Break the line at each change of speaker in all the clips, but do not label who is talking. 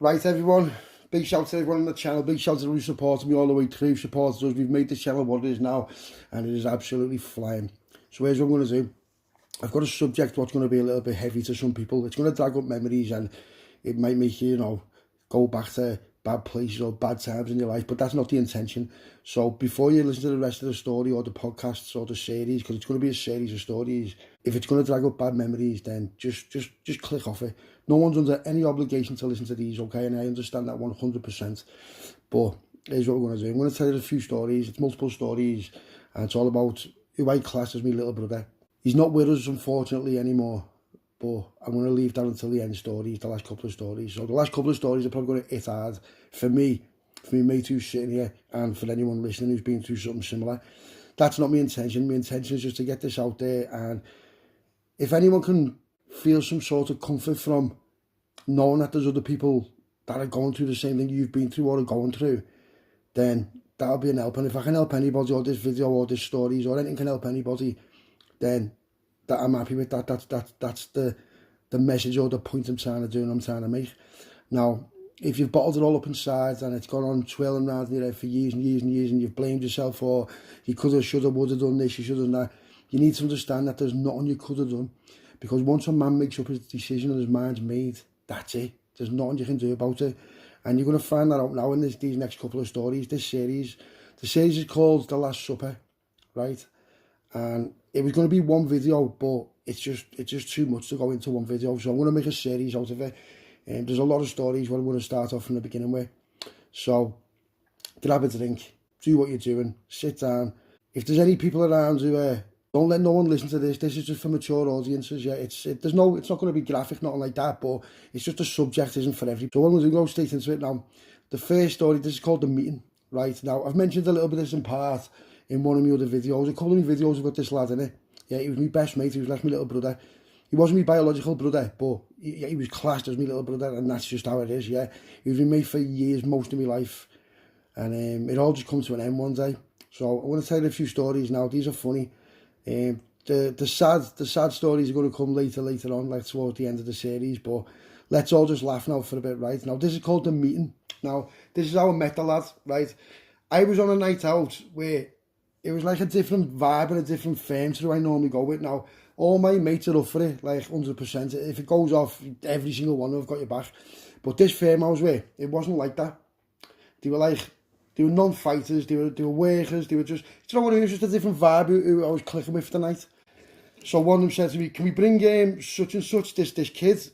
Right, everyone, big shout to everyone on the channel, big shout to everyone who supported me all the way through, supported us. We've made this channel what it is now, and it is absolutely flying. So here's what I'm going to do. I've got a subject what's going to be a little bit heavy to some people. It's going to drag up memories, and it might make you, go back to bad places or bad times in your life, but that's not the intention. So before you listen to the rest of the story or the podcasts or the series, because it's going to be a series of stories, if it's going to drag up bad memories, then just click off it. No one's under any obligation to listen to these, okay? And I understand that 100%. But here's what we're going to do. I'm going to tell you a few stories. It's multiple stories, and it's all about who I class as my little brother. He's not with us, unfortunately, anymore. But I'm going to leave that until the end stories, the last couple of stories. So the last couple of stories are probably going to hit hard for me mate who's sitting here, and for anyone listening who's been through something similar. That's not my intention. My intention is just to get this out there, and if anyone can feel some sort of comfort from knowing that there's other people that are going through the same thing you've been through or are going through, then that'll be an help. And if I can help anybody, or this video or this stories or anything can help anybody, then that I'm happy with that. That's the message or the point I'm trying to do and I'm trying to make. Now, if you've bottled it all up inside and it's gone on twirling around in your head for years and years and years, and you've blamed yourself for you could have, should have, would have done this, you should have done that, you need to understand that there's nothing you could have done. Because once a man makes up his decision and his mind's made, that's it. There's nothing you can do about it. And you're going to find that out now in these next couple of stories, this series. The series is called The Last Supper, right? And it was going to be one video, but it's just too much to go into one video. So I'm going to make a series out of it. And there's a lot of stories where I'm going to start off from the beginning with. So grab a drink, do what you're doing, sit down. If there's any people around who don't let no one listen to this. This is just for mature audiences. Yeah, it's not going to be graphic, nothing like that. But it's just the subject isn't for everybody. So I'm going to go straight into it now. The first story. This is called The Meeting. Right now, I've mentioned a little bit of this in part in one of my other videos. A couple of my videos have got this lad in it. Yeah, he was my best mate. He was like my little brother. He wasn't my biological brother, but he was classed as my little brother, and that's just how it is. Yeah, he was with me for years, most of my life, and it all just comes to an end one day. So I want to tell you a few stories now. These are funny. The sad stories are going to come later on, like towards the end of the series, but let's all just laugh now for a bit, right? Now, this is called The Meeting. Now, this is how I met the lad, right? I was on a night out where it was like a different vibe and a different firm to who I normally go with. Now, all my mates are up for it, like 100%. If it goes off, every single one of them have got your back. But this firm I was with, it wasn't like that. They were non-fighters, they were workers, they were just, you know what, it was just a different vibe who I was clicking with for the night. So one of them said to me, can we bring such and such, this kid?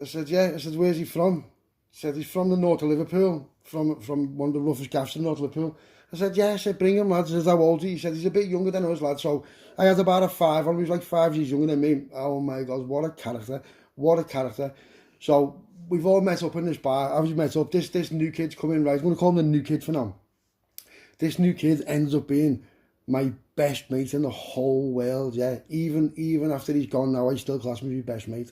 I said, yeah. I said, where's he from? He said, he's from the north of Liverpool, from one of the roughest gaffs in the north of Liverpool. I said, yeah. I said, bring him, lad. I said, how old is he? He said, he's a bit younger than us, lad. So I had about a 5 on him. He was like 5 years younger than me. Oh my God, what a character. What a character. So we've all met up in this bar. I was met up. This new kid's coming, right? I'm going to call him the new kid for now. This new kid ends up being my best mate in the whole world, yeah. Even after he's gone now, I still class him as my best mate.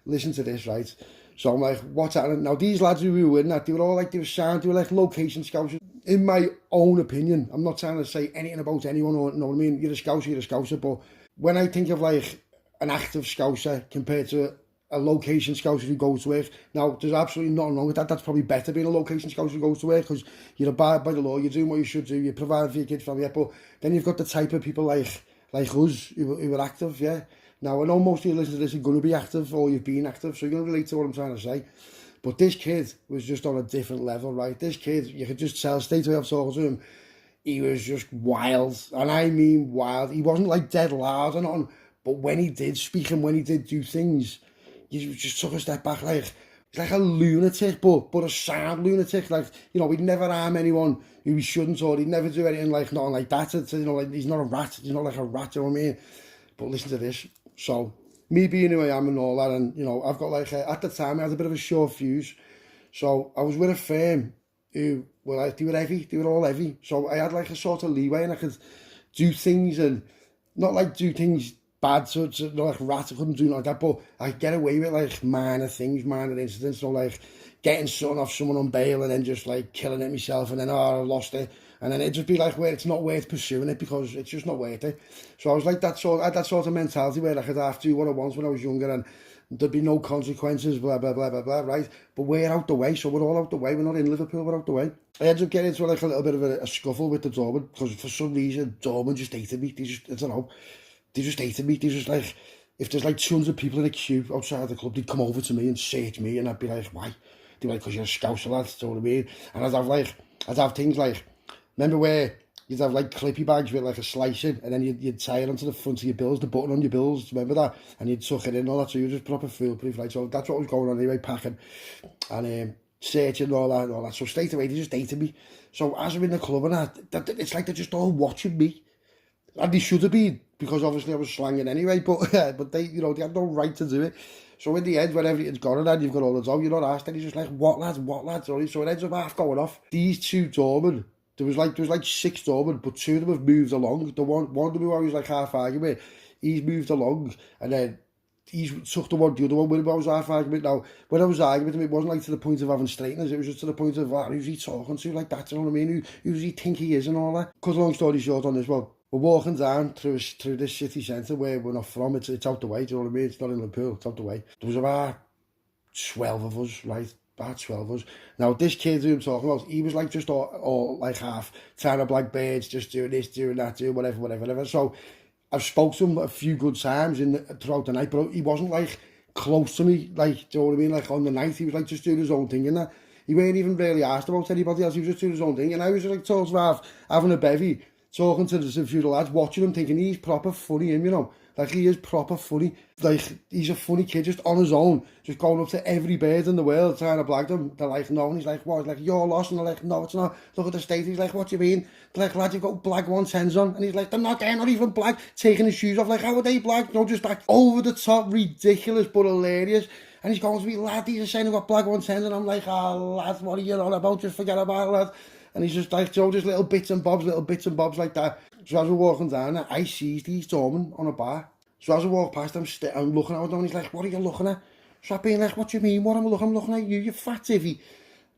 Listen to this, right? So I'm like, what's happening? Now, these lads who we were in that, they were all like, they were like location scouts. In my own opinion, I'm not trying to say anything about anyone, or, you know what I mean? You're a scouser, but when I think of like an active scouser compared to a location scouser who goes to work, now there's absolutely nothing wrong with that. That's probably better being a location scouser who goes to work, because you're abide by the law, you're doing what you should do, you're providing for your kids' family. But then you've got the type of people like us who are active, yeah. Now I know most of you listen to this are going to be active, or you've been active, so you're going to relate to what I'm trying to say. But this kid was just on a different level, right? This kid, you could just tell straight away I've talked to him, he was just wild, and I mean wild. He wasn't like dead loud or nothing, but when he did speak and when he did do things, he just took a step back, like he's like a lunatic, but a sound lunatic. Like, you know, he'd never harm anyone who he shouldn't, or he'd never do anything like nothing like that. You know, like, he's not a rat. He's not like a rat. You know what I mean? But listen to this. So me being who I am and all that, and you know, I've got like at the time I had a bit of a short fuse. So I was with a firm who were like, they were all heavy. So I had like a sort of leeway, and I could do things, and not like do things bad, so it's not like rats, I couldn't do like that, but I get away with like minor things, minor incidents, so like getting something off someone on bail and then just like killing it myself, and then I lost it, and then it'd just be like where it's not worth pursuing it because it's just not worth it. So I was like that sort of mentality where I could have to do what I want when I was younger, and there'd be no consequences, blah, blah, blah, blah, blah, right? But we're out the way, so we're all out the way. We're not in Liverpool, we're out the way. I ended up getting into like a little bit of a scuffle with the doorman, because for some reason, doorman just hated me. They just, I don't know, they just hated me. They just like, if there's like 200 people in a queue outside the club, they'd come over to me and search me, and I'd be like, why? They'd be like, because you're a Scouser, lad, do you know what I mean? And I'd have things like, remember where you'd have like clippy bags with like a slice in, and then you'd tie it onto the front of your bills, the button on your bills, remember that? And you'd tuck it in and all that, so you were just proper foolproof, like, so that's what was going on anyway, packing, and searching and all that, so straight away, they just hated me. So as I'm in the club and that it's like they're just all watching me, and they should have been, because obviously I was slanging anyway, but they, you know, they had no right to do it. So in the end, when everything's gone and you've got all the dough, you're not asked, and he's just like, what lads, so it ends up half going off. These two doormen, there was like 6 doormen, but 2 of them have moved along. The one of them who I was like half arguing with, he's moved along, and then he's took the other one with him. I was half arguing. Now, when I was arguing with him, it wasn't like to the point of having straighteners, it was just to the point of, who's he talking to, like that, you know what I mean? Who does he think he is and all that? Cut a long story short on this one, we're walking down through this city centre where we're not from. It's out the way, do you know what I mean? It's not in Liverpool, it's out the way. There was about 12 of us, right? About 12 of us. Now, this kid who I'm talking about, he was like just all like half trying to black birds, just doing this, doing that, doing whatever. So I've spoke to him a few good times throughout the night, but he wasn't like close to me, like, do you know what I mean? Like on the night, he was like just doing his own thing and that. He weren't even really asked about anybody else, he was just doing his own thing. And I was just like told to having a bevy, talking to the few lads, watching him, thinking he's proper funny, him, you know. Like, he is proper funny. Like, he's a funny kid, just on his own, just going up to every bird in the world, trying to blag them. They're like, no, and he's like, what? He's like, you're lost, and they're like, no, it's not. Look at the state. He's like, what do you mean? They're like, lad, you've got black 110s on. And he's like, they're not even black. Taking his shoes off, like, how are they black? No, just like, over the top, ridiculous, but hilarious. And he's going to me, lad, he's just saying I've got black 110s, and I'm like, oh, lad, what are you on about? Just forget about it, lad. And he's just like, Joe, just little bits and bobs like that. So as we're walking down, I sees these doormen on a bar. So as I walk past them, I'm looking at them, and he's like, what are you looking at? So I'm being like, what do you mean, what am I looking? I'm looking at you, you fat tivvy.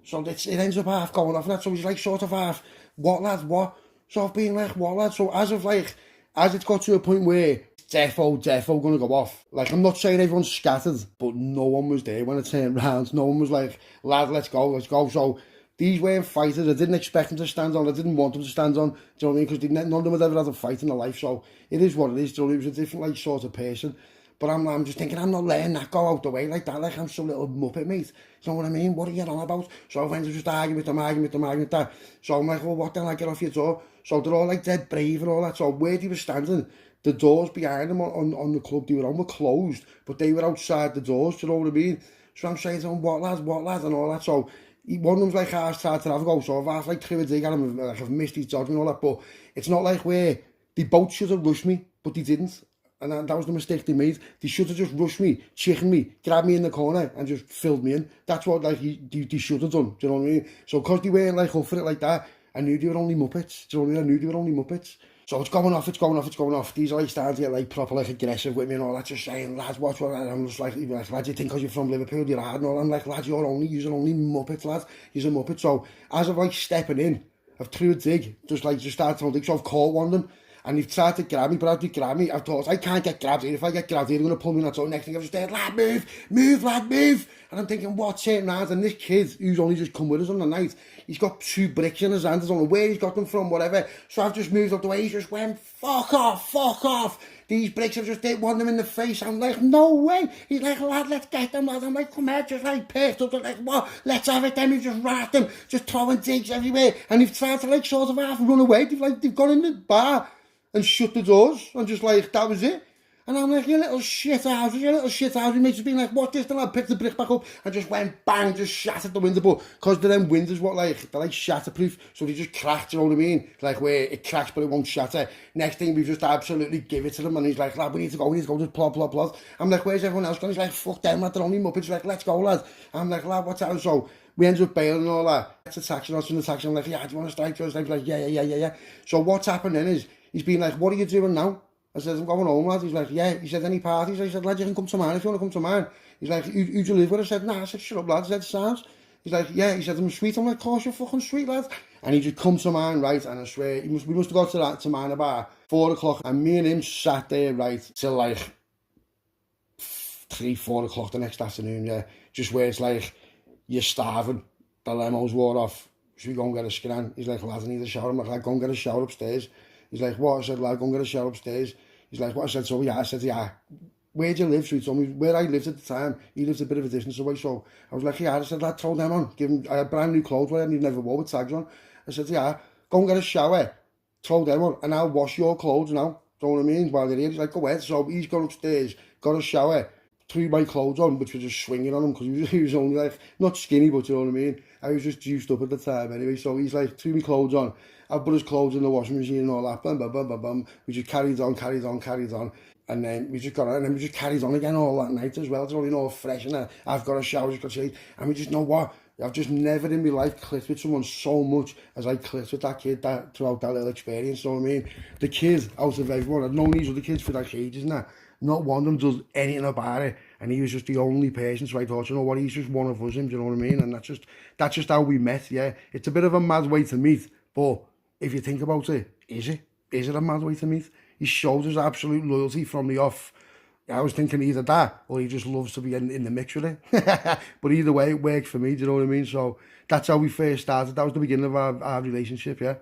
So it ends up half going off and that, so he's like, sort of half, what lad, what? So I've been like, what lad? So as it's got to a point where defo gonna go off. Like, I'm not saying everyone's scattered, but no one was there when it turned round. No one was like, lad, let's go. So these weren't fighters. I didn't expect them to stand on. I didn't want them to stand on. Do you know what I mean? Because none of them had ever had a fight in their life. So it is what it is. So he was a different like sort of person. But I'm just thinking, I'm not letting that go out the way like that. Like, I'm some little muppet, mate. You know what I mean? What are you on about? So I went to just arguing with them. So I'm like, well, what then? I get off your door. So they're all like dead brave and all that. So where they were standing, the doors behind them on the club they were on were closed, but they were outside the doors. Do you know what I mean? So I'm saying to them, what lad, and all that. So one of them's like, I tried to have a go, so I've half like threw a dig at him, like I've missed his dodge and all that, but it's not like where they both should have rushed me, but they didn't, and that was the mistake they made. They should have just rushed me, chickened me, grabbed me in the corner and just filled me in. That's what like they should have done, do you know what I mean? So because they weren't like up for it like that, I knew they were only muppets, do you know what I mean? I knew they were only muppets. So it's going off. These are like starting to get like proper like aggressive with me and all that, just saying, lads, watch what, and I'm just like, lad, you think because you're from Liverpool, you're hard and all. I'm like, lad, you're only muppets, lad. You're a muppet. So as I'm like stepping in, I've threw a dig, just started to dig, so I've caught one of them. And they've tried to grab me, but after they grab me, I've thought, I can't get grabbed here. If I get grabbed here, they're going to pull me in that. So next thing I was just there, lad, move, lad, move. And I'm thinking, what's it, lad? And this kid, who's only just come with us on the night, he's got 2 bricks in his hand. I don't know where he's got them from, whatever. So I've just moved up the way. He just went, fuck off. These bricks have just hit one of them in the face. I'm like, no way. He's like, lad, let's get them, lad. I'm like, come here, just like pissed up. Like, what? Let's have it then. We've just racked them, just throwing digs everywhere. And they've tried to like sort of half run away. They've gone in the bar and shut the doors, and just like, that was it. And I'm like, you little shit houses. He makes us being like, what this? Then I picked the brick back up and just went bang, just shattered the window. But because them windows, they're like shatterproof, so they just cracked, you know what I mean? Like where it cracks but it won't shatter. Next thing, we've just absolutely give it to them, and he's like, lad, we need to go, just plod. I'm like, where's everyone else gone? He's like, fuck them, lad, they're only muppets. He's like, let's go, lad. I'm like, lad, what's that? So we ended up bailing and all that. It's a taxi, from the taxi. I'm like, yeah, do you want to strike? He's like, yeah. So what's happening is, he's been like, what are you doing now? I said, I'm going home, lad. He's like, yeah. He said, any parties? I said, lad, you can come to mine if you want to come to mine. He's like, who do you live with? I said, nah. I said, shut up, lad. I said, Sounds. He's like, yeah. He said, I'm sweet. I'm like, of course you're fucking sweet, lad. And he just come to mine, right? And I swear, we must have got to mine about 4 o'clock. And me and him sat there, right, till like 3, 4 o'clock the next afternoon, yeah. Just where it's like, you're starving, the lemons wore off, should we go and get a scan? He's like, lad, I need a shower. I'm like, go and get a shower upstairs. He's like, what? I said, lad, go and get a shower upstairs. He's like, what? I said, so yeah. I said, yeah. Where do you live? So he told me where I lived at the time. He lived a bit of a distance away, so I was like, yeah. I said, lad, throw them on. Give him. I had brand new clothes wearing, he'd never wore with tags on. I said, yeah, go and get a shower, throw them on, and I'll wash your clothes now. Do you know what I mean? While they're here, he's like, go ahead. So he's gone upstairs, got a shower, threw my clothes on, which was just swinging on him because he was only like, not skinny, but you know what I mean? I was just juiced up at the time anyway. So he's like, threw my clothes on. I put his clothes in the washing machine and all that. Bum, bum, bum, bum, bum. We just carried on. And then we just got on, and then we just carried on again all that night as well. It's only all fresh, and I've got a shower, just got to say, and we just know what? I've just never in my life clicked with someone so much as I clicked with that kid throughout that little experience, you know what I mean? The kid, out of everyone, I've known these other kids for like ages now, not one of them does anything about it, and he was just the only person, so I thought, you know what, he's just one of us, do you know what I mean? And that's just how we met, yeah. It's a bit of a mad way to meet, but if you think about it, is it? Is it a mad way to meet? He showed his absolute loyalty from the off. I was thinking either that or he just loves to be in the mix with it. But either way, it worked for me, do you know what I mean? So that's how we first started. That was the beginning of our relationship, yeah.